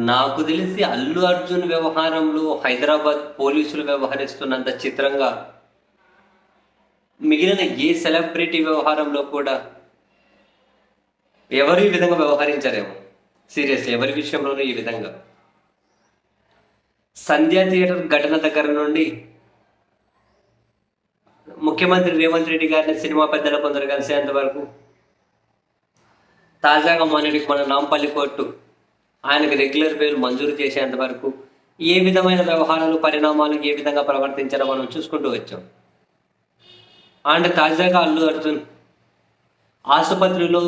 నాకు తెలిసి 'అల్లు అర్జున్' వ్యవహారంలో హైదరాబాద్ పోలీసులు వ్యవహరిస్తున్నంత చిత్రంగా మిగిలిన ఏ సెలబ్రిటీ వ్యవహారంలో కూడా ఎవరు ఈ విధంగా వ్యవహరించరేమో. సీరియస్లీ ఎవరి విషయంలోనూ ఈ విధంగా. సంధ్యా థియేటర్ ఘటన దగ్గర నుండి ముఖ్యమంత్రి రేవంత్ రెడ్డి గారిని సినిమా పెద్దల కొందరు కలిసేంత వరకు, తాజాగా మొన్నటికి మన నాంపల్లి కోర్టు ఆయనకు రెగ్యులర్ బెయిల్ మంజూరు చేసేంత వరకు ఏ విధమైన వ్యవహారాలు పరిణామాలు ఏ విధంగా ప్రవర్తించారో మనం చూసుకుంటూ వచ్చాం. అండ్ తాజాగా అల్లు అర్జున్ ఆసుపత్రిలో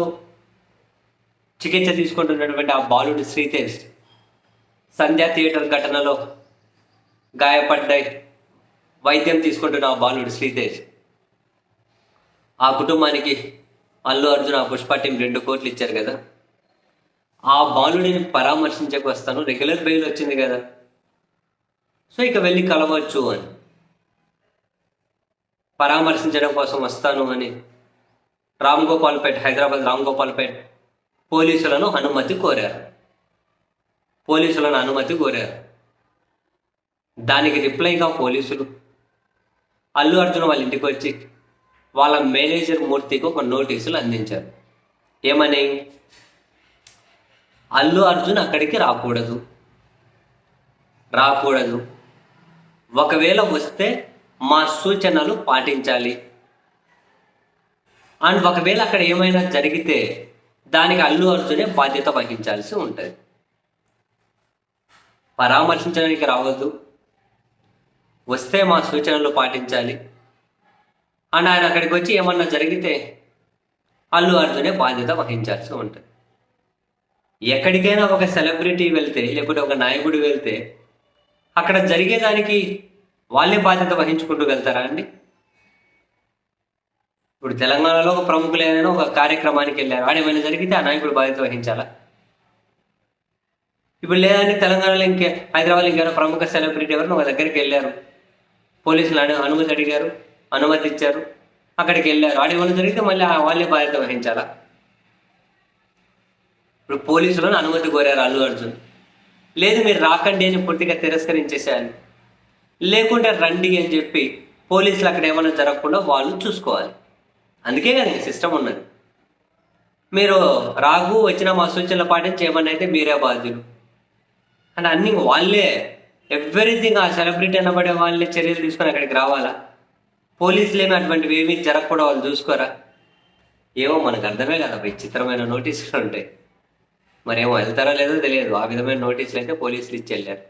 చికిత్స తీసుకుంటున్నటువంటి ఆ బాలుడు శ్రీతేజ్ సంధ్యా థియేటర్ ఘటనలో గాయపడ్డాయి వైద్యం తీసుకుంటున్న ఆ బాలుడు శ్రీతేజ్, ఆ కుటుంబానికి అల్లు అర్జున్ ఆ పుష్ప టీం 2 కోట్లు ఇచ్చారు కదా. ఆ బాలుడిని పరామర్శించకు వస్తాను, రెగ్యులర్ బెయిల్ వచ్చింది కదా, సో ఇక వెళ్ళి కలవచ్చు అని, పరామర్శించడం కోసం వస్తాను అని హైదరాబాద్ రామ్ గోపాల్పేట్ పోలీసులను అనుమతి కోరారు. దానికి రిప్లైగా పోలీసులు అల్లు అర్జున్ వాళ్ళ ఇంటికి వచ్చి వాళ్ళ మేనేజర్ మూర్తికి ఒక నోటీసులు అందించారు. ఏమని? అల్లు అర్జున్ అక్కడికి రాకూడదు, ఒకవేళ వస్తే మా సూచనలు పాటించాలి, అండ్ ఒకవేళ అక్కడ ఏమైనా జరిగితే దానికి అల్లు అర్జునే బాధ్యత వహించాల్సి ఉంటుంది. పరామర్శించడానికి రావద్దు, వస్తే మా సూచనలు పాటించాలి, అండ్ ఆయన అక్కడికి వచ్చి ఏమన్నా జరిగితే అల్లు అర్జునే బాధ్యత వహించాల్సి ఉంటుంది. ఎక్కడికైనా ఒక సెలబ్రిటీ వెళ్తే, లేకపోతే ఒక నాయకుడు వెళ్తే అక్కడ జరిగేదానికి వాళ్ళే బాధ్యత వహించుకుంటూ వెళ్తారా అండి? ఇప్పుడు తెలంగాణలో ఒక ప్రముఖులు ఏదైనా ఒక కార్యక్రమానికి వెళ్ళారు, ఆడేమైనా జరిగితే ఆ నాయకుడు బాధ్యత వహించాలా? ఇప్పుడు లేదంటే తెలంగాణలో హైదరాబాద్ ఇంకేమైనా ప్రముఖ సెలబ్రిటీ ఎవరు ఒక దగ్గరికి వెళ్ళారు, పోలీసులు అనుమతి అడిగారు, అనుమతి ఇచ్చారు, అక్కడికి వెళ్ళారు, ఆడేమైనా జరిగితే మళ్ళీ వాళ్ళే బాధ్యత వహించాలా? ఇప్పుడు పోలీసులను అనుమతి కోరారు అల్లు అర్జున్, లేదు మీరు రాకండి అని పూర్తిగా తిరస్కరించేసేయాలి, లేకుంటే రండి అని చెప్పి పోలీసులు అక్కడ ఏమైనా జరగకుండా వాళ్ళు చూసుకోవాలి. అందుకే కదా సిస్టమ్ ఉన్నది. మీరు వచ్చిన మా సూచనలు పాటించి ఏమన్నా అయితే మీరే బాధ్యులు అంటే అన్ని వాళ్ళే, ఎవ్రీథింగ్ ఆ సెలబ్రిటీ అనబడే వాళ్ళే చర్యలు తీసుకొని అక్కడికి రావాలా? పోలీసులు ఏమి అటువంటివి ఏమీ జరగకుండా వాళ్ళు చూసుకోరా? ఏమో మనకు అర్థమే కదా, విచిత్రమైన నోటీసులు ఉంటాయి. మరేమో వెళ్తారో లేదో తెలియదు, ఆ విధమైన నోటీసులు అయితే పోలీసులు ఇచ్చి వెళ్ళారు.